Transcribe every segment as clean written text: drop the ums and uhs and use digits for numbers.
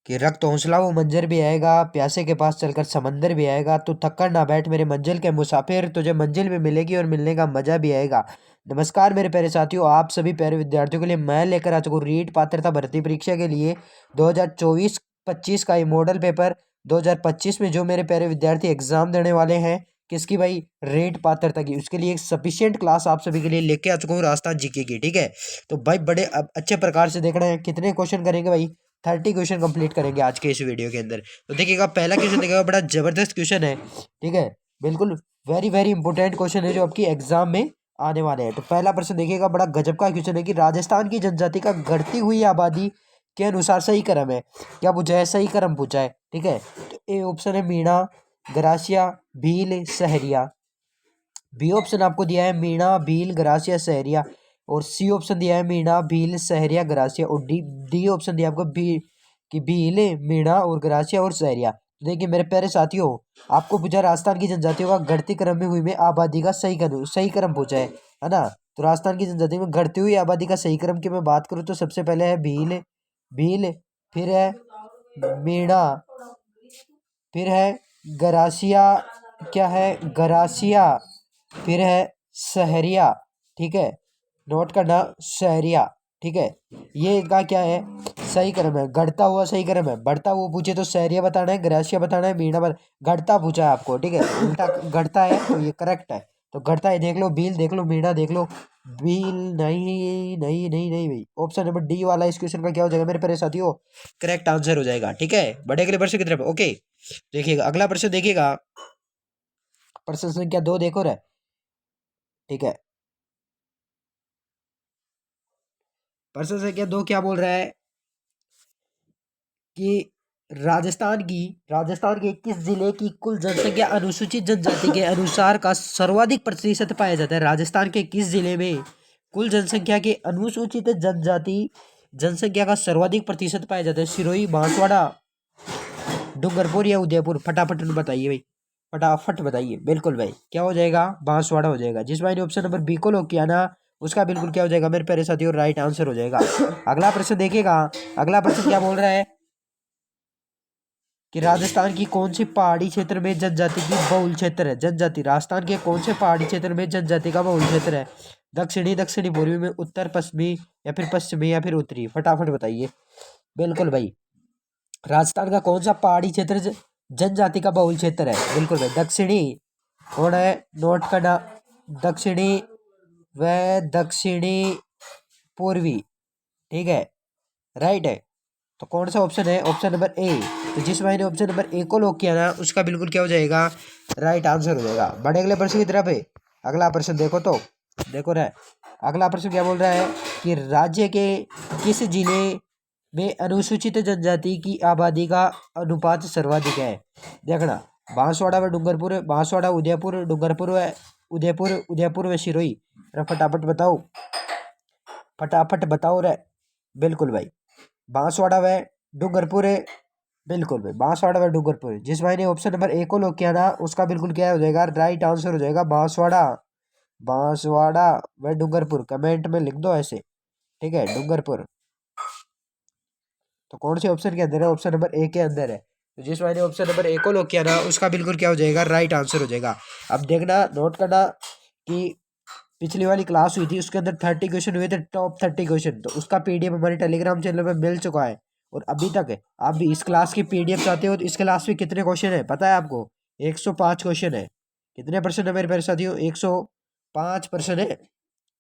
कि रक्त हौसला वो मंजर भी आएगा, प्यासे के पास चलकर समंदर भी आएगा, तू थक कर ना बैठ मेरे मंजिल के मुसाफिर, तुझे मंजिल भी मिलेगी और मिलने का मजा भी आएगा। नमस्कार मेरे प्यारे साथियों, आप सभी प्यारे विद्यार्थियों के लिए मैं लेकर आ चुका हूँ रीट पात्रता भर्ती परीक्षा के लिए 2024-25 का ये मॉडल पेपर। 2025 में जो मेरे प्यारे विद्यार्थी एग्जाम देने वाले हैं, किसकी भाई, रेट पात्रता की, उसके लिए एक सफिशियंट क्लास आप सभी के लिए लेके आ चुका हूँ राजस्थान जीके की। ठीक है, तो भाई बड़े अच्छे प्रकार से देख रहे हैं कितने क्वेश्चन करेंगे भाई, 30 क्वेश्चन कंप्लीट करेंगे आज के इस वीडियो के अंदर। तो देखिएगा पहला क्वेश्चन देखिएगा, बड़ा जबरदस्त क्वेश्चन है। ठीक है, बिल्कुल वेरी वेरी इंपॉर्टेंट क्वेश्चन है जो आपकी एग्जाम में आने वाले हैं। तो पहला प्रश्न देखिएगा, बड़ा गजब का क्वेश्चन है कि राजस्थान की जनजाति का घटती हुई आबादी के अनुसार सही क्रम है। क्या पूछा है? सही क्रम पूछा है। ठीक है, तो ए ऑप्शन है मीणा, गरासिया, भील, सहरिया। बी ऑप्शन आपको दिया है मीणा, भील, गरासिया, सहरिया। और सी ऑप्शन दिया है मीणा, भील, सहरिया, गरासिया। और डी डी ऑप्शन दिया आपको भी कि भील, मीणा और गरासिया और सहरिया। तो देखिए मेरे प्यारे साथियों, आपको पूछा राजस्थान की जनजातियों का घटती क्रम में हुई में आबादी का सही क्रम पूछा है ना। तो राजस्थान की जनजाति में घटती हुई आबादी का सही क्रम की मैं बात करूँ तो सबसे पहले है भील, भील, फिर है मीणा, फिर है गरासिया, क्या है, गरासिया, फिर है सहरिया। ठीक है, नोट करना, सहरिया। ठीक है, ये इनका क्या है, सही क्रम है, घटता हुआ सही क्रम है। बढ़ता हुआ पूछे तो सहरिया बताना है, गरासिया बताना है, मीणा घटता पूछा है आपको। ठीक है, उल्टा घटता है तो ये करेक्ट है। तो घटता है देख लो, भील देख लो, मीणा देख लो, भील नहीं नहीं नहीं नहीं भाई, ऑप्शन नंबर डी वाला इस क्वेश्चन का क्या हो जाएगा मेरे प्यारे साथियों, करेक्ट आंसर हो जाएगा। ठीक है, बढ़े अगले प्रश्न की तरफ। ओके, देखिएगा अगला प्रश्न देखिएगा, प्रश्न संख्या 2 देखो रे। ठीक है, प्रश्न संख्या 2 क्या बोल रहा है कि राजस्थान के 21 जिले की कुल जनसंख्या अनुसूचित जनजाति के अनुसार का सर्वाधिक प्रतिशत पाया जाता है। राजस्थान के किस जिले में कुल जनसंख्या के अनुसूचित जनजाति जनसंख्या का सर्वाधिक प्रतिशत पाया जाता है? सिरोही, बांसवाड़ा, डूंगरपुर या उदयपुर? फटाफट बताइए भाई, फटाफट बताइए। बिल्कुल भाई, क्या हो जाएगा, बांसवाड़ा हो जाएगा। जिस भाई ने ऑप्शन नंबर बी को लॉक किया ना, उसका बिल्कुल क्या हो जाएगा मेरे प्यारे साथियों, राइट आंसर हो जाएगा। अगला प्रश्न देखिएगा, अगला प्रश्न क्या बोल रहा है कि राजस्थान की कौन सी पहाड़ी क्षेत्र में जनजाति की बहुल क्षेत्र है? जनजाति राजस्थान के कौन से पहाड़ी क्षेत्र में जनजाति का बहुल क्षेत्र है? दक्षिणी, दक्षिणी पूर्वी में, उत्तर पश्चिमी, या फिर पश्चिमी, या फिर उत्तरी? फटाफट बताइए। बिल्कुल भाई, राजस्थान का कौन सा पहाड़ी क्षेत्र जनजाति का बहुल क्षेत्र है? बिल्कुल भाई, दक्षिणी। कौन है, नोट करना, दक्षिणी व दक्षिणी पूर्वी। ठीक है, राइट है। तो कौन सा ऑप्शन है? ऑप्शन नंबर ए। तो जिस भाई ने ऑप्शन नंबर ए को लॉक किया ना, उसका बिल्कुल क्या हो जाएगा, राइट आंसर हो जाएगा। बड़े अगले प्रश्न की तरफ है। अगला प्रश्न देखो तो, देखो ना, अगला प्रश्न क्या बोल रहा है कि राज्य के किस जिले में अनुसूचित जनजाति की आबादी का अनुपात सर्वाधिक है? देखना, बांसवाड़ा व डूंगरपुर, बांसवाड़ा, उदयपुर, डूंगरपुर व उदयपुर, उदयपुर व सिरोही? फटाफट बताओ, फटाफट बताओ रे। बिल्कुल भाई, बांसवाड़ा व डूंगरपुर है। बिल्कुल भाई, बांसवाड़ा व डूंगरपुर। जिस भाई ने ऑप्शन नंबर ए को लॉक किया ना, उसका बिल्कुल क्या हो जाएगा, राइट आंसर हो जाएगा, बांसवाड़ा, बांसवाड़ा व डूंगरपुर। कमेंट में लिख दो ऐसे। ठीक है, डूंगरपुर। तो कौन से ऑप्शन के अंदर है? ऑप्शन नंबर ए के अंदर है। तो जिस भाई ने ऑप्शन नंबर ए को लॉक किया ना, उसका बिल्कुल क्या हो जाएगा, राइट आंसर हो जाएगा। अब देखना, नोट करना कि पिछली वाली क्लास हुई थी, उसके अंदर 30 क्वेश्चन हुए थे, टॉप 30 क्वेश्चन। तो उसका पीडीएफ हमारे टेलीग्राम चैनल में मिल चुका है। और अभी तक आप भी इस क्लास की पीडीएफ चाहते हो तो इस क्लास में कितने क्वेश्चन है पता है आपको? 105 क्वेश्चन है। कितने परसेंट है मेरे प्यारे साथियों? 105% है।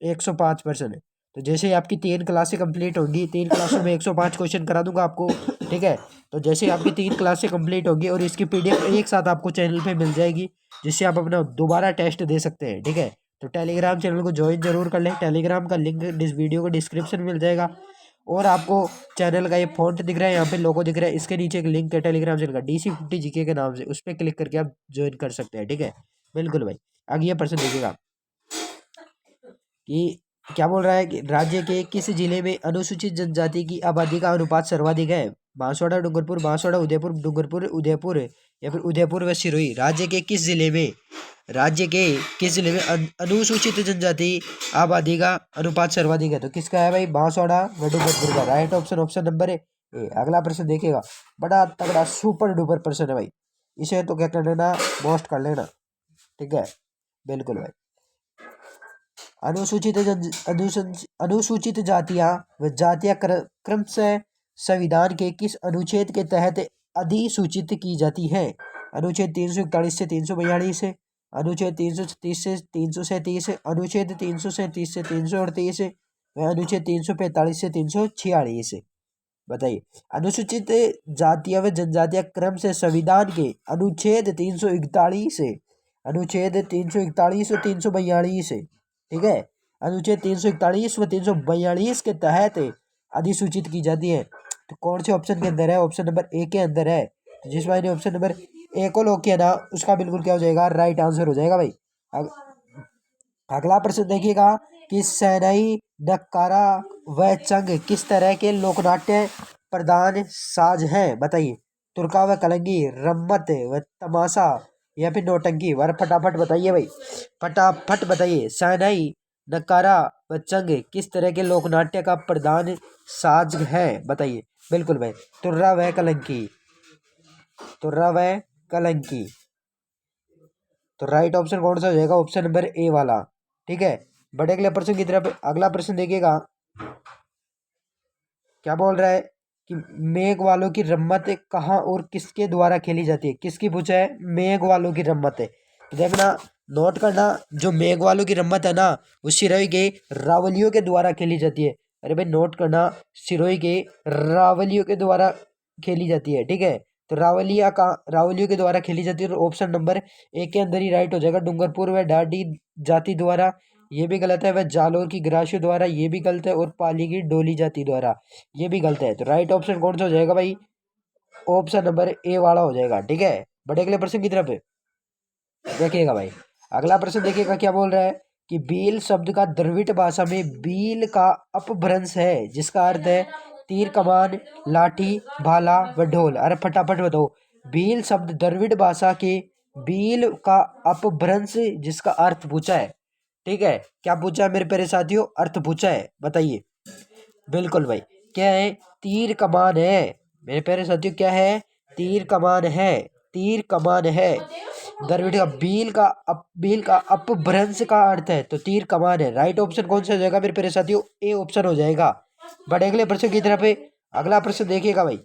105% है। तो जैसे ही आपकी 3 क्लासें कंप्लीट होंगी, 3 क्लासों में 105 क्वेश्चन करा दूंगा आपको। ठीक है, तो जैसे ही आपकी 3 क्लासें कंप्लीट होंगी और इसकी पीडीएफ एक साथ आपको चैनल पे मिल जाएगी, जिससे आप अपना दोबारा टेस्ट दे सकते हैं। ठीक है, तो टेलीग्राम चैनल को ज्वाइन जरूर कर लें। टेलीग्राम का लिंक इस वीडियो को डिस्क्रिप्शन में मिल जाएगा। और आपको चैनल का ये फॉन्ट दिख रहा है, यहाँ पे लोगो दिख रहा है, इसके नीचे एक लिंक है टेलीग्राम चैनल का, DC50 जीके के नाम से, उस पर क्लिक करके आप ज्वाइन कर सकते हैं। ठीक है, बिल्कुल भाई। आगे ये प्रश्न देखिएगा कि क्या बोल रहा है कि राज्य के किस जिले में अनुसूचित जनजाति की आबादी का अनुपात सर्वाधिक है? बांसवाड़ा, डूंगरपुर, बांसवाड़ा, उदयपुर, डूंगरपुर, उदयपुर, या फिर उदयपुर व सिरोही? राज्य के किस जिले में, राज्य के किस जिले में अनुसूचित जनजाति आबादी का अनुपात सर्वाधिक है? तो किसका है भाई? बांसवाड़ा व डूंगरपुर का। राइट ऑप्शन ऑप्शन नंबर अगला प्रश्न देखिएगा, बड़ा तगड़ा सुपर डुपर प्रश्न है भाई। इसे तो क्या कर लेना, मोस्ट कर लेना। ठीक है, बिल्कुल भाई। अनुसूचित जातियां व जातियां क्रम से संविधान के किस अनुच्छेद के तहत अधिसूचित की जाती है? अनुच्छेद 341 से 342 है, अनुच्छेद 330 से 337, अनुच्छेद 337 से 338 व अनुच्छेद 345 से 346। बताइए। अनुसूचित जातियां व जनजातियां क्रम से संविधान के अनुच्छेद 341 से अनुच्छेद 341 व 342 है। ठीक है, अनुच्छेद 341 व 342 के तहत अधिसूचित की जाती है। तो कौन से ऑप्शन के अंदर है? ऑप्शन नंबर ए के अंदर है। तो जिस भाई ने ऑप्शन नंबर ए को लॉक किया ना, उसका बिल्कुल क्या हो जाएगा, राइट आंसर हो जाएगा भाई। अगला प्रश्न देखिएगा कि सैनाई, नक्कारा व चंग किस तरह के लोकनाट्य प्रधान साज हैं? बताइए। तुरका व कलंगी, रम्मत व तमाशा या फिर नौटंकी? वर फटाफट बताइए भाई, फटाफट बताइए। सैनाई, नक्कारा व चंग किस तरह के लोकनाट्य का प्रधान साज है? बताइए। बिल्कुल भाई, तुर्रा व कलंकी, तुर्रा व कलंकी। तो राइट ऑप्शन कौन सा हो जाएगा? ऑप्शन नंबर ए वाला। ठीक है, बढ़े अगले प्रश्न की तरफ। अगला प्रश्न देखिएगा, क्या बोल रहा है कि मेघ वालों की रम्मत कहाँ और किसके द्वारा खेली जाती है? किसकी पूछा है? मेघ वालों की रम्मत है। तो देखना, नोट करना, जो मेघ वालों की रम्मत है ना, वो सिरोही के रावलियों के द्वारा खेली जाती है। अरे भाई नोट करना, सिरोही के रावलियों के द्वारा खेली जाती है। ठीक है, तो रावलियों के द्वारा खेली जाती है। और ऑप्शन नंबर ए के अंदर ही राइट हो जाएगा। डूंगरपुर व ढाडी जाति द्वारा, ये भी गलत है। वह जालोर की ग्रासियों द्वारा, ये भी गलत है। और पाली की डोली जाति द्वारा, ये भी गलत है। तो राइट ऑप्शन कौन सा हो जाएगा भाई? ऑप्शन नंबर ए वाला हो जाएगा। ठीक है, बढ़े अगले प्रश्न की तरफ देखिएगा भाई। अगला प्रश्न देखिएगा, क्या बोल रहा है कि बील शब्द का द्रविड़ भाषा में बील का अपभ्रंश है, जिसका अर्थ है तीर, कमान, लाठी, भाला व ढोल। अरे फटाफट बताओ। बील शब्द द्रविड़ भाषा के बील का अपभ्रंश, जिसका अर्थ पूछा है। ठीक है, क्या पूछा है मेरे प्यारे साथियों? अर्थ पूछा है, बताइए। बिल्कुल भाई, क्या है? तीर कमान है मेरे प्यारे साथियों। क्या है? तीर कमान है, तीर कमान है। द्रविड़ का बील का अपभ्रंश का अर्थ है, तो तीर कमान है। राइट ऑप्शन कौन सा हो जाएगा मेरे प्यारे साथियों? ए ऑप्शन हो जाएगा। बड़े अगले प्रश्न की तरफ है। अगला प्रश्न देखिएगा भाई,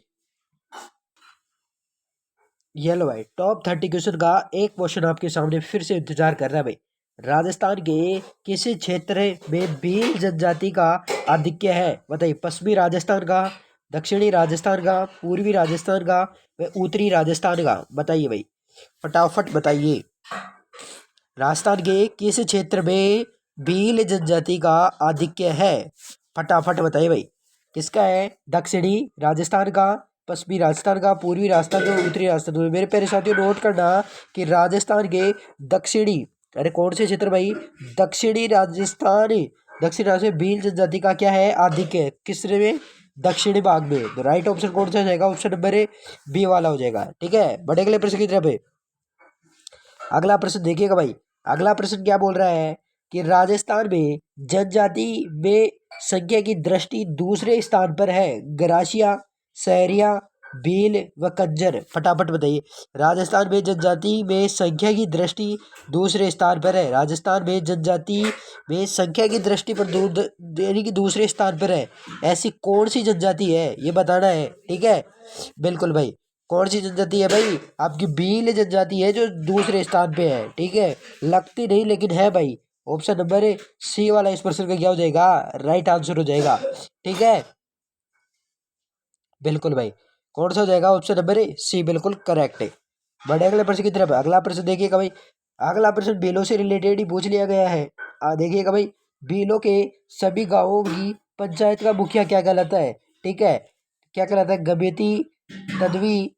ये लो भाई, टॉप 30 क्वेश्चन का एक क्वेश्चन आपके सामने फिर से इंतजार कर रहा है भाई। राजस्थान के किस क्षेत्र में भील जनजाति का आधिक्य है? बताइए। पश्चिमी राजस्थान का, दक्षिणी राजस्थान का, पूर्वी राजस्थान का व उत्तरी राजस्थान का? बताइए भाई, फटाफट बताइए। राजस्थान के किस क्षेत्र में भील जनजाति का आधिक्य है? फटाफट बताइए भाई। किसका है? दक्षिणी राजस्थान का, पश्चिमी राजस्थान का, पूर्वी राजस्थान का, उत्तरी राजस्थान का? मेरे प्यारे साथियों नोट करना कि राजस्थान के दक्षिणी, अरे कौन से क्षेत्र भाई? दक्षिणी राजस्थान, दक्षिण राजस्थान भील जनजाति का क्या है? आधिक्य। किस में? दक्षिणी भाग में। तो राइट ऑप्शन कौन सा हो जाएगा? ऑप्शन नंबर बी वाला हो जाएगा। ठीक है, बढ़े अगले प्रश्न की तरफ है। अगला प्रश्न देखिएगा भाई। अगला प्रश्न क्या बोल रहा है कि राजस्थान में जनजाति में संख्या की दृष्टि दूसरे स्थान पर है, गरासिया, सहरिया, भील व कंजर? फटाफट बताइए। राजस्थान में जनजाति में संख्या की दृष्टि दूसरे स्थान पर है। राजस्थान में जनजाति में संख्या की दृष्टि पर यानी कि दूसरे स्थान पर है। ऐसी कौन सी जनजाति है, ये बताना है। ठीक है, बिल्कुल भाई। कौन सी जनजाति है भाई? आपकी भील जनजाति है जो दूसरे स्थान पे है। ठीक है, लगती नहीं लेकिन है भाई। ऑप्शन नंबर सी वाला इस प्रश्न का क्या हो जाएगा? राइट आंसर हो जाएगा। ठीक है, बिल्कुल भाई। कौन सा हो जाएगा? ऑप्शन नंबर सी बिल्कुल करेक्ट है। बढ़े अगले प्रश्न की तरफ। अगला प्रश्न देखिएगा भाई। अगला प्रश्न बीलो से रिलेटेड ही पूछ लिया गया है। देखिएगा भाई, बीलो के सभी गांवों की पंचायत का मुखिया क्या कहलाता है? ठीक है, क्या कहलाता है? गमेती, तदवी,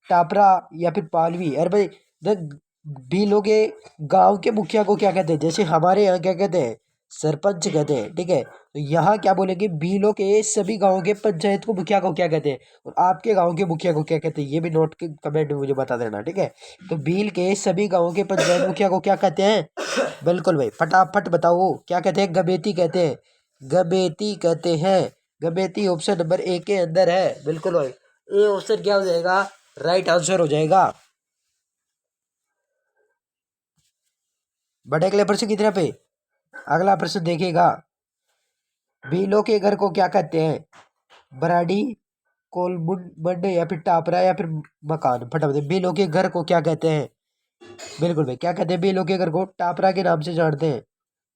टापरा या फिर पालवी? अरे भाई, द बीलो के गांव के मुखिया को क्या कहते हैं? जैसे हमारे यहाँ क्या कहते हैं? सरपंच कहते हैं। ठीक है, तो यहाँ क्या बोलेंगे? बीलो के सभी गांवों के पंचायत को मुखिया को क्या कहते हैं? और आपके गांव के मुखिया को क्या कहते हैं? ये भी नोट के कमेंट में मुझे बता देना। ठीक है, तो बील के सभी गांवों के पंचायत मुखिया को क्या कहते हैं? बिल्कुल भाई, फटाफट बताओ क्या कहते हैं? गमेती कहते हैं, गमेती कहते हैं। गमेती ऑप्शन नंबर ए के अंदर है। बिल्कुल भाई, ए ऑप्शन क्या हो जाएगा, राइट आंसर हो जाएगा। बढ़े अगले प्रश्न की तरफ। अगला प्रश्न देखिएगा, बीलों के घर को क्या कहते हैं, बराड़ी, कोलमुंड या फिर टापरा या फिर मकान। फटाफट, बीलों के घर को क्या कहते हैं। बिल्कुल भाई, क्या कहते हैं, बीलों के घर को टापरा के नाम से जानते हैं।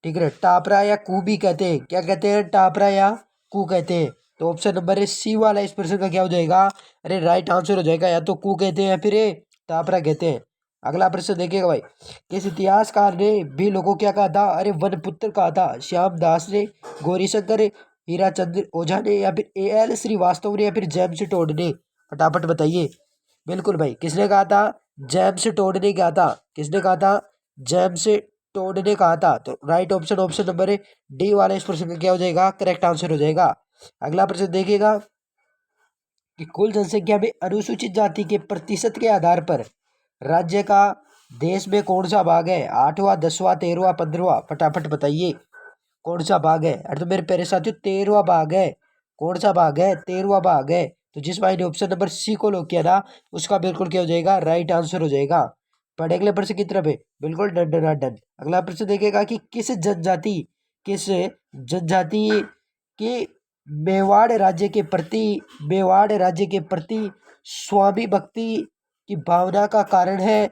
ठीक है, टापरा या कू भी कहते हैं। क्या कहते हैं, टापरा या कू कहते हैं। तो ऑप्शन नंबर है सी वाला इस प्रश्न का क्या हो जाएगा, अरे राइट आंसर हो जाएगा। या तो कू कहते हैं या फिर टापरा कहते हैं। अगला प्रश्न देखिएगा भाई, किस इतिहासकार ने भीलों को क्या कहा था, अरे वनपुत्र कहा था। श्याम दास ने, गौरीशंकर, हीराचंद्र ओझा ने या फिर A.L. श्रीवास्तव ने या फिर जेम्स टोड ने। फटाफट बताइए। बिल्कुल भाई, किसने कहा था, जेम्स टोड ने कहा था। किसने कहा था, जेम्स टोड ने कहा था। तो right option option number D वाला इस प्रश्न का क्या हो जाएगा, करेक्ट आंसर हो जाएगा। अगला प्रश्न देखिएगा कि कुल जनसंख्या में अनुसूचित जाति के प्रतिशत के आधार पर राज्य का देश में कौन सा भाग है, 8वां, 10वां, 13वां, 15वां। फटाफट बताइए कौन सा भाग है। अरे तो मेरे प्यारे साथियों 13वां भाग है। कौन सा भाग है, 13वां भाग है। तो जिस भाई ने ऑप्शन नंबर सी को लॉक किया था उसका बिल्कुल क्या हो जाएगा, राइट आंसर हो जाएगा। पढ़े अगले प्रश्न की तरफ है, बिल्कुल डन डन डन। अगला प्रश्न देखेगा कि किस जनजाति की मेवाड़ राज्य के प्रति स्वामी भक्ति की भावना का कारण है।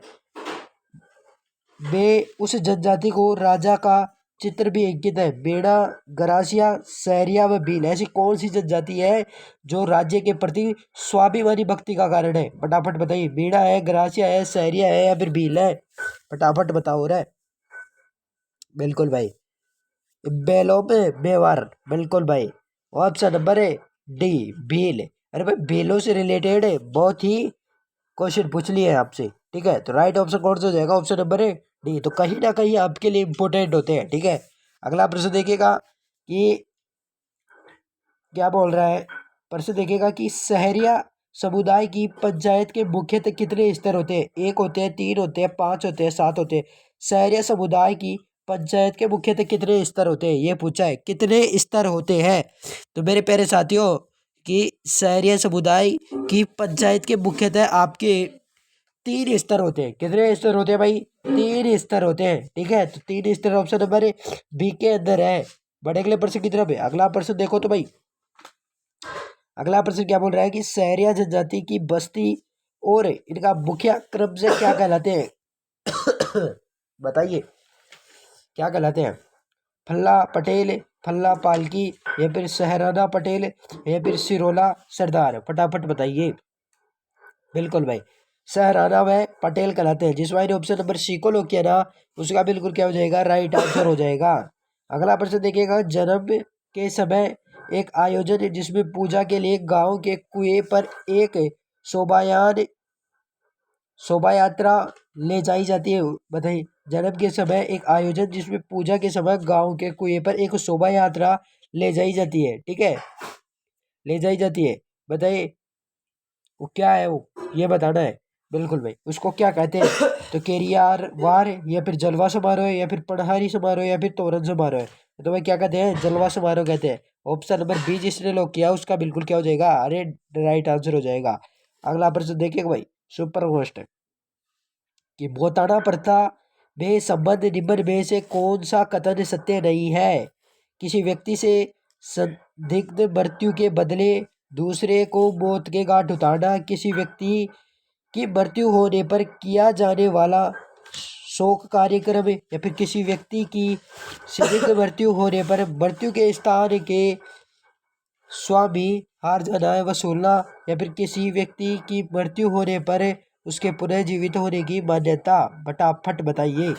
वे उस जनजाति को राजा का चित्र भी अंकित है। मेड़ा, गरासिया, सहरिया व भील, ऐसी कौन सी जनजाति है जो राज्य के प्रति स्वाभिमानी भक्ति का कारण है। फटाफट बताइए, मेड़ा है, गरासिया है, सहरिया है या फिर भील है। फटाफट बताओ रे। बिल्कुल भाई, बैलों में मेवाड़। बिल्कुल भाई, ऑप्शन नंबर है डी, भील। अरे भाई, भीलों से रिलेटेड बहुत ही क्वेश्चन पूछ लिए आपसे। ठीक है, तो राइट ऑप्शन कौन सा हो जाएगा, ऑप्शन नंबर है डी। तो कहीं ना कहीं आपके लिए इंपॉर्टेंट होते हैं। ठीक है, अगला प्रश्न देखिएगा कि क्या बोल रहा है। प्रश्न देखिएगा कि शहरिया समुदाय की पंचायत के मुख्यतः कितने स्तर होते हैं, 1 होते हैं, 3 होते हैं, 5 होते हैं, 7 होते हैं। शहरिया समुदाय की पंचायत के मुख्यतः कितने स्तर होते हैं, ये पूछा है, कितने स्तर होते हैं। तो मेरे प्यारे साथियों कि शहरिया समुदाय की पंचायत के मुख्यतः आपके 3 स्तर होते हैं। कितने स्तर होते हैं भाई, 3 स्तर होते हैं। ठीक है, तो 3 स्तर ऑप्शन नंबर बी के अंदर है। बड़े अगले प्रश्न की तरफ है। अगला प्रश्न देखो तो भाई, अगला प्रश्न क्या बोल रहा है कि सहरिया जनजाति की बस्ती और इनका मुखिया क्रम से क्या कहलाते हैं। बताइए क्या कहलाते हैं, फल्ला पटेल, फल्ला पालकी या फिर सहराना पटेल या फिर सिरोला सरदार। फटाफट बताइए। बिल्कुल भाई, सहराना व पटेल कहलाते हैं। जिस भाई ने ऑप्शन नंबर सी को लॉक किया ना उसका बिल्कुल क्या हो जाएगा, राइट आंसर हो जाएगा। अगला प्रश्न देखिएगा, जन्म के समय एक आयोजन है जिसमें पूजा के लिए गांव के कुएं पर एक शोभायान शोभा यात्रा ले जाई जाती है। बताइए, जन्म के समय एक आयोजन जिसमें पूजा के समय गांव के कुएं पर एक शोभा यात्रा ले जाई जाती है। ठीक है, ले जाई जाती है। बताइए वो क्या है, वो ये बताना है। बिल्कुल भाई, उसको क्या कहते हैं। तो केरियार वार या फिर जलवा समारोह या फिर पढ़ारी समारोह या फिर तोरण समारोह। तो भाई क्या कहते हैं, जलवा समारोह कहते हैं। ऑप्शन नंबर बी जिसने लॉक किया उसका बिल्कुल क्या हो जाएगा, अरे राइट आंसर हो जाएगा। अगला प्रश्न देखिएगा भाई, सुपर क्वेश्चन कि मोताना प्रथा में संबंध निम्न में से कौन सा कथन सत्य नहीं है। किसी व्यक्ति से संदिग्ध मृत्यु के बदले दूसरे को मौत के घाट उतारना, किसी व्यक्ति की मृत्यु होने पर किया जाने वाला शोक कार्यक्रम या फिर किसी व्यक्ति की संदिग्ध मृत्यु होने पर मृत्यु के स्थान के स्वामी हार जाना है वसूलना, या फिर किसी व्यक्ति की मृत्यु होने पर उसके पुनः जीवित होने की मान्यता। फटाफट बताइए।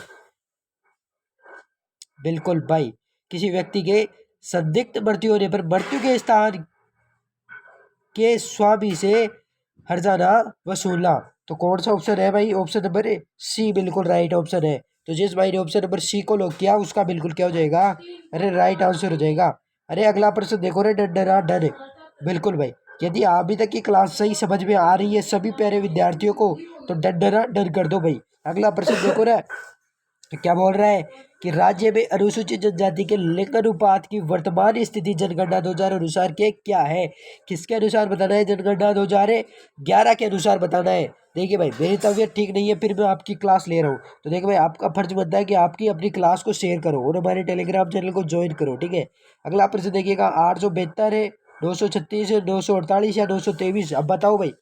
बिल्कुल भाई, किसी व्यक्ति के संदिग्ध मृत्यु होने पर मृत्यु के स्थान के स्वामी से हर्जाना वसूलना। तो कौन सा ऑप्शन है भाई, ऑप्शन नंबर सी बिल्कुल राइट ऑप्शन है। तो जिस भाई ने ऑप्शन नंबर सी को लॉक किया उसका बिल्कुल क्या हो जाएगा, अरे राइट आंसर हो जाएगा। अरे अगला प्रश्न देखो रे, डन डन डन। बिल्कुल भाई, यदि अभी तक की क्लास सही समझ में आ रही है सभी प्यारे विद्यार्थियों को तो डन डन डन कर दो भाई। अगला प्रश्न देखो रे, तो क्या बोल रहा है कि राज्य में अनुसूचित जनजाति के लिंग अनुपात की वर्तमान स्थिति जनगणना 2000 अनुसार के क्या है। किसके अनुसार बताना है? जनगणना 2011 के अनुसार बताना है। देखिए भाई, मेरी तबीयत ठीक नहीं है, फिर मैं आपकी क्लास ले रहा हूँ, तो देखिए भाई, आपका फर्ज बनता है कि आपकी अपनी क्लास को शेयर करो और हमारे टेलीग्राम चैनल को ज्वाइन करो, ठीक है। अगला प्रश्न देखिएगा, 872 है, 936 है, 948 या 923? अब बताओ भाई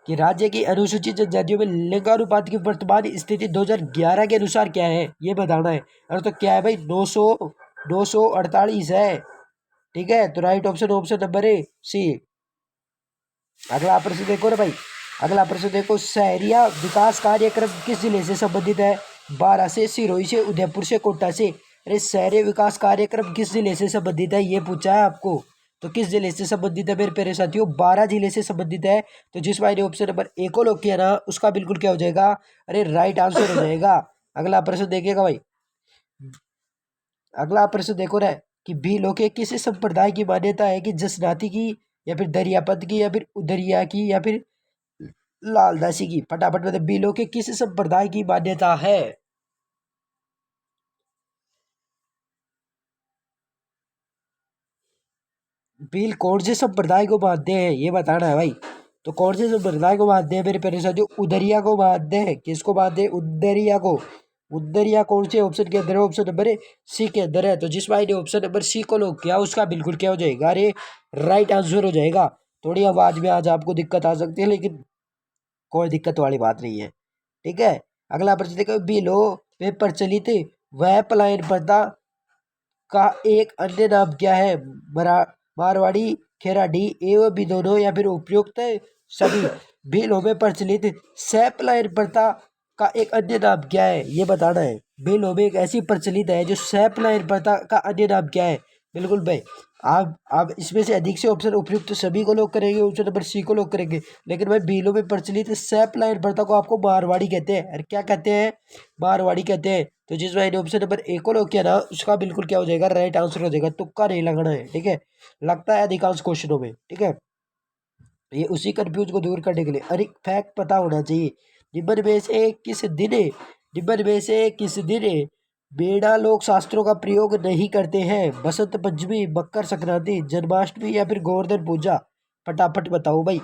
कि राज्य की अनुसूचित जनजातियों में लिंगानुपात की वर्तमान स्थिति 2011 के अनुसार क्या है, ये बताना है। अरे तो क्या है भाई, 948 है, ठीक है। तो right option option number A C. अगला प्रश्न देखो ना भाई, अगला प्रश्न देखो, शहरिया विकास कार्यक्रम किस जिले से संबंधित है? बारां से, सिरोही से, उदयपुर से, कोटा से? अरे शहरी विकास कार्यक्रम किस जिले से संबंधित है, ये पूछा है आपको। तो किस जिले से संबंधित है मेरे प्यारे साथियों? 12 जिले से संबंधित है। तो जिस भाई ने ऑप्शन नंबर ए को लॉक किया ना, उसका बिल्कुल क्या हो जाएगा? अरे राइट आंसर हो जाएगा। अगला प्रश्न देखिएगा भाई, अगला प्रश्न देखो ना, कि भीलों के किस संप्रदाय की मान्यता है कि जसनाती की, या फिर दरियापत की, या फिर उदरिया की, या फिर लालदासी की? फटाफट मतलब भीलों के किस संप्रदाय की मान्यता है? भील कौन से संप्रदाय को मानते हैं, ये बताना है भाई। तो कौन से संप्रदाय को मानते हैं मेरे प्यारे साथियों? उदरिया को मानते हैं। किसको मानते हैं? उदरिया को। उदरिया कौन से ऑप्शन के अंदर है? ऑप्शन नंबर सी के अंदर है। तो जिस भाई ने ऑप्शन नंबर सी को लॉक किया, उसका बिल्कुल क्या हो जाएगा? अरे राइट आंसर हो जाएगा। थोड़ी आवाज में आज आपको दिक्कत आ सकती है, लेकिन कोई दिक्कत वाली बात नहीं है, ठीक है। अगला प्रश्न देखो, बिलो में प्रचलित वह पलायन प्रथा का एक अन्य नाम क्या है? मरा मारवाड़ी, खेराडी एवं भी दोनों, या फिर उपयुक्त सभी? बिलों में प्रचलित सैपलाइन प्रथा का एक अन्य नाम क्या है, ये बताना है। बिलों में एक ऐसी प्रचलित है जो सैपलाइन प्रथा का अन्य नाम क्या है? बिल्कुल भाई, आप इसमें से अधिक से ऑप्शन उपयुक्त सभी को लोग करेंगे, ऑप्शन नंबर सी को लोग करेंगे, लेकिन भाई बिलों में प्रचलित सैपलाइन प्रथा को आपको मारवाड़ी कहते हैं। अरे क्या कहते हैं? मारवाड़ी कहते हैं। तो जिस भाई ने ऑप्शन नंबर ए को लॉक किया ना, उसका बिल्कुल क्या हो जाएगा? राइट आंसर हो जाएगा। तुक्का नहीं लगना है, ठीक है। लगता है अधिकांश क्वेश्चनों में, ठीक है। ये उसी कंफ्यूज को दूर करने के लिए अरे फैक्ट पता होना चाहिए। निम्न में से किस दिन बेड़ा लोक शास्त्रों का प्रयोग नहीं करते हैं? बसंत पंचमी, मकर संक्रांति, जन्माष्टमी, या फिर गोवर्धन पूजा? फटाफट बताओ भाई।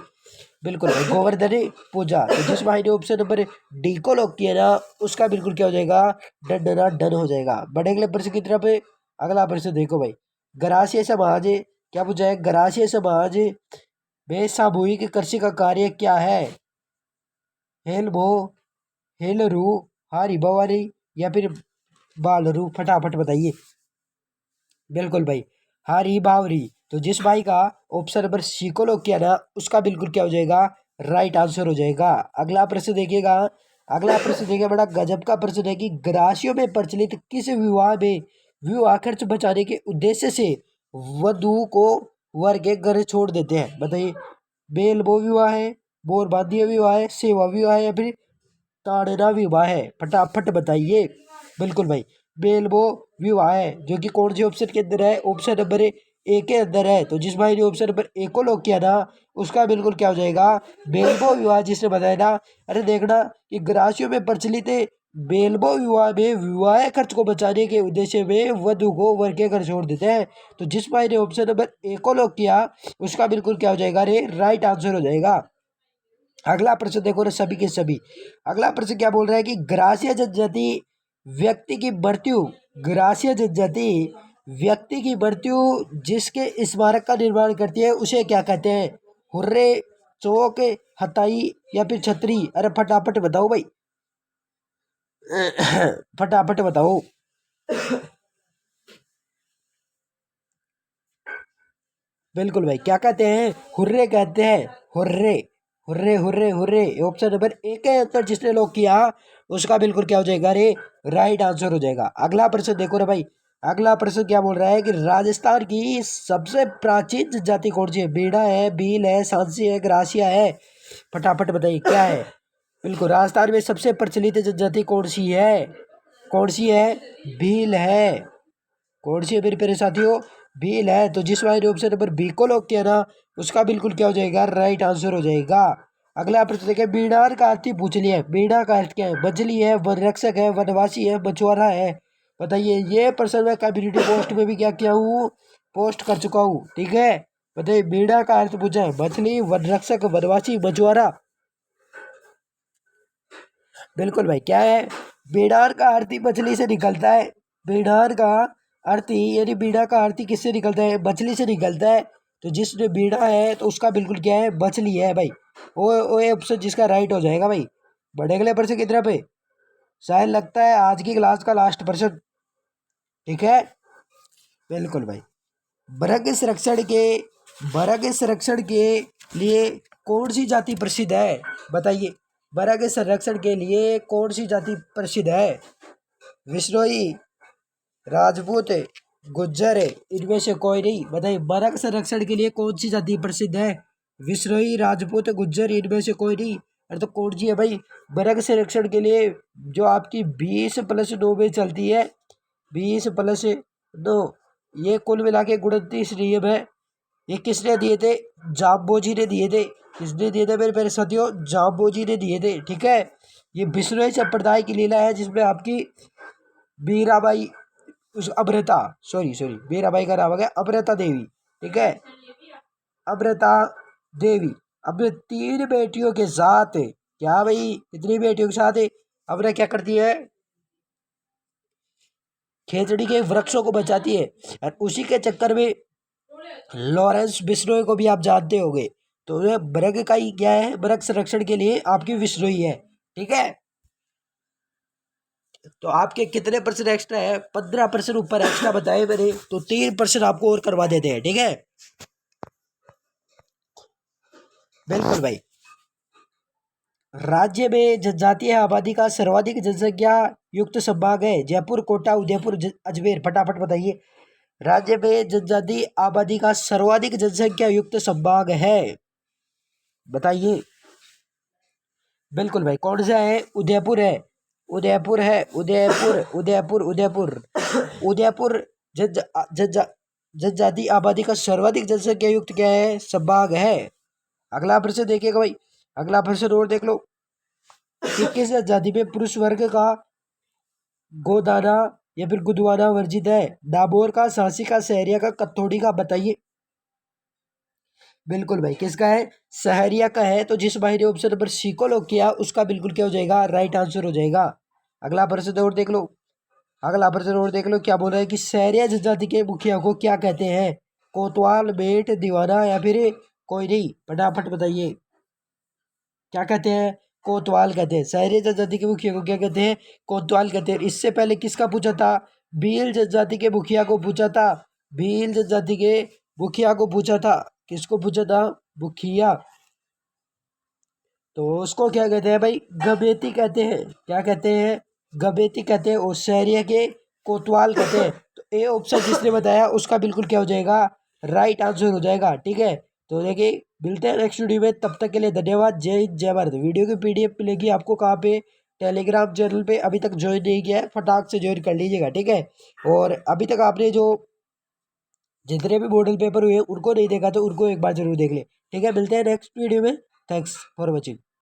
बिल्कुल भाई, गोवर्धन पूजा। तो जिस भाई ने ऑप्शन नंबर डी को लॉक किया ना, उसका बिल्कुल क्या हो जाएगा? डन डना डन हो जाएगा। बढ़ेंगे अगले प्रश्न की तरफ। अगला प्रश्न देखो भाई, गरासिया समाज, क्या पूछा है? गरासिया समाज में सामूहिक कृषि का कार्य क्या है? हेल बो, हेलरू, हारी बवारी, या फिर बालरू? फटाफट बताइए। बिल्कुल भाई, हारी बावरी। तो जिस भाई का ऑप्शन नंबर सी को लॉक किया ना, उसका बिल्कुल क्या हो जाएगा? राइट आंसर हो जाएगा। अगला प्रश्न देखिएगा, अगला प्रश्न देखिए, बड़ा गजब का प्रश्न है कि ग्रासियों में प्रचलित किस विवाह में विवाह खर्च बचाने के उद्देश्य से वधु को वर के घर छोड़ देते हैं? बताइए। बेल बो विवाह है, बोरबादिया विवाह है, सेवा विवाह है, या फिर ताड़ना विवाह है? फटाफट बताइए। बिल्कुल भाई, बेलबो विवाह है, जो कि कौन से ऑप्शन के अंदर है? ऑप्शन नंबर ए के अंदर है। तो जिस भाई ने ऑप्शन नंबर ए को लॉक किया ना, उसका बिल्कुल क्या हो जाएगा? बेलबो विवाह, जिसने बताया ना। अरे देखना कि ग्रासियों में प्रचलित है बेलबो विवाह में विवाह खर्च को बचाने के उद्देश्य में वधु को वर के घर छोड़ देते हैं। तो जिस भाई ने ऑप्शन नंबर ए को लॉक किया, उसका बिल्कुल क्या हो जाएगा? अरे राइट आंसर हो जाएगा। अगला प्रश्न देखो ना सभी के सभी, अगला प्रश्न क्या बोल रहा है कि ग्रासिया जनजाति व्यक्ति की मृत्यु, ग्रासिया जनजाति व्यक्ति की मृत्यु जिसके स्मारक का निर्माण करती है, उसे क्या कहते हैं? हुर्रे, चौक, हथाई, या फिर छतरी? अरे फटाफट बताओ भाई। फटाफट बताओ। बिल्कुल भाई, क्या कहते हैं? हुर्रे कहते हैं। Hurray, hurray, hurray, hurray. Option number एक के अंदर जिसने लॉक किया, उसका बिल्कुल क्या हो जाएगा? अरे राइट आंसर हो जाएगा। अगला प्रश्न देखो रे भाई, अगला प्रश्न क्या बोल रहा है कि राजस्थान की सबसे प्राचीन जाति कौन सी है? बीड़ा है, भील है, सांसी है, ग्रासिया है? फटाफट बताइए क्या है? बिल्कुल, राजस्थान में सबसे प्रचलित जनजाति कौन सी है? कौन सी है? भील है। कौन सी है मेरे प्यारे साथियों? भील है। तो जिस वाले ने ऑप्शन नंबर बी को लॉक किया ना, उसका बिल्कुल क्या हो जाएगा? राइट आंसर हो जाएगा। अगला प्रश्न देखिए, बीड़ार का अर्थ ही पूछ लिया है। बीड़ा का अर्थ क्या है? मछली है, वन रक्षक है, वनवासी है, मछुआरा है। बताइए। ये प्रश्न मैं कम्युनिटी पोस्ट में भी क्या किया हूँ, पोस्ट कर चुका हूँ। ठीक है, बताइए। बीड़ा का अर्थ पूछा है, मछली, वन रक्षक, वनवासी, मछुआरा। बिल्कुल भाई, क्या है? बीड़ार का अर्थ ही मछली से निकलता है। बीड़ार का अर्थ ही, यानी बीड़ा का अर्थ ही किससे निकलता है? मछली से निकलता है। तो जिसने बीड़ा है तो उसका बिल्कुल क्या है? मछली है भाई। वो ये ऑप्शन जिसका राइट हो जाएगा भाई। बढ़े अगले प्रश्न कितना पे? शायद लगता है आज की क्लास का लास्ट प्रश्न। ठीक है, बिल्कुल भाई। बरग संरक्षण के बरग संरक्षण के लिए कौन सी जाति प्रसिद्ध है? बताइए। बरग संरक्षण के लिए कौन सी जाति प्रसिद्ध है? विश्नोई, राजपूत, गुज्जर, इनमें से कोई नहीं। बताइए। बरग संरक्षण के लिए कौन सी जाति प्रसिद्ध है? विश्नोई, राजपूत, गुज्जर, इनमें से कोई नहीं। अरे तो कौन सी है भाई? बरग संरक्षण के लिए जो आपकी 20+9 में चलती है, 20+9, ये कुल मिला के 29 नियम है। ये किसने दिए थे? जाम्बोजी ने दिए थे। किसने दिए थे मेरे प्यारे साथियों? जाम्बोजी ने दिए थे। ठीक है, ये बिश्नोई संप्रदाय की लीला है, जिसमें आपकी मीराबाई, उस अमृता, सॉरी सॉरी, मीराबाई का नाम आ गया अमृता देवी। ठीक है, अमृता देवी अपने 3 बेटियों के साथ, क्या भाई, कितनी बेटियों के साथ अब क्या करती है? खेजड़ी के वृक्षों को बचाती है। और उसी के चक्कर में लॉरेंस बिश्नोई को भी आप जानते होंगे। तो ये बरग का ही क्या है? बरग संरक्षण के लिए आपकी बिश्नोई है। ठीक है, तो आपके कितने परसेंट एक्स्ट्रा है? 15% ऊपर एक्स्ट्रा बताए मैंने, तो 3% आपको और करवा देते हैं। ठीक है, बिल्कुल भाई। राज्य में जनजातीय आबादी का सर्वाधिक जनसंख्या युक्त संभाग है? जयपुर, कोटा, उदयपुर, अजमेर। फटाफट बताइए। राज्य में जनजातीय आबादी का सर्वाधिक जनसंख्या युक्त संभाग है? बताइए। बिल्कुल भाई, कौन सा है? उदयपुर है। उदयपुर है, उदयपुर, उदयपुर, उदयपुर। उदयपुर जनजाति आबादी का सर्वाधिक जनसंख्या युक्त क्या है? संभाग है। अगला प्रश्न देखिएगा भाई। अगला प्रश्न और देख लो कि किस जनजाति में पुरुष वर्ग का गोदाना या फिर गुदवाना वर्जित है? डाबोर का, सांसी का, सहरिया का, कत्थोड़ी का। बताइए। बिल्कुल भाई, किसका है? सहरिया का है। तो जिस भाई ने ऑप्शन नंबर सी को लॉक किया, उसका बिल्कुल क्या हो जाएगा? राइट आंसर हो जाएगा। अगला प्रश्न और देख लो। अगला प्रश्न और देख लो, क्या बोल रहा है कि सहरिया जनजाति के मुखिया को क्या कहते हैं? कोतवाल, बेट, दीवाना या फिर कोई नहीं। फटाफट बताइए। क्या कहते हैं? कोतवाल कहते हैं। सहरिया जनजाति के मुखिया को क्या कहते हैं? कोतवाल कहते हैं। इससे पहले किसका पूछा था? भील जनजाति के मुखिया को पूछा था। भील जनजाति के मुखिया को पूछा था। किसको पूछा था? मुखिया। तो उसको क्या कहते हैं भाई? गबेती कहते हैं। क्या कहते हैं? गबेती कहते हैं। और शहरिया के कोतवाल कहते हैं। तो ये ऑप्शन जिसने बताया उसका बिल्कुल क्या हो जाएगा? राइट आंसर हो जाएगा। ठीक है, तो देखिए, मिलते हैं नेक्स्ट वीडियो में। तब तक के लिए धन्यवाद। जय हिंद, जय भारत। वीडियो की पीडीएफ मिलेगी आपको कहाँ पे? टेलीग्राम चैनल पे। अभी तक ज्वाइन नहीं किया है, फटाक से ज्वाइन कर लीजिएगा। ठीक है, और अभी तक आपने जो जितने भी मॉडल पेपर हुए उनको नहीं देखा तो उनको एक बार जरूर देख ले। ठीक है, मिलते हैं नेक्स्ट वीडियो में। Thanks for watching.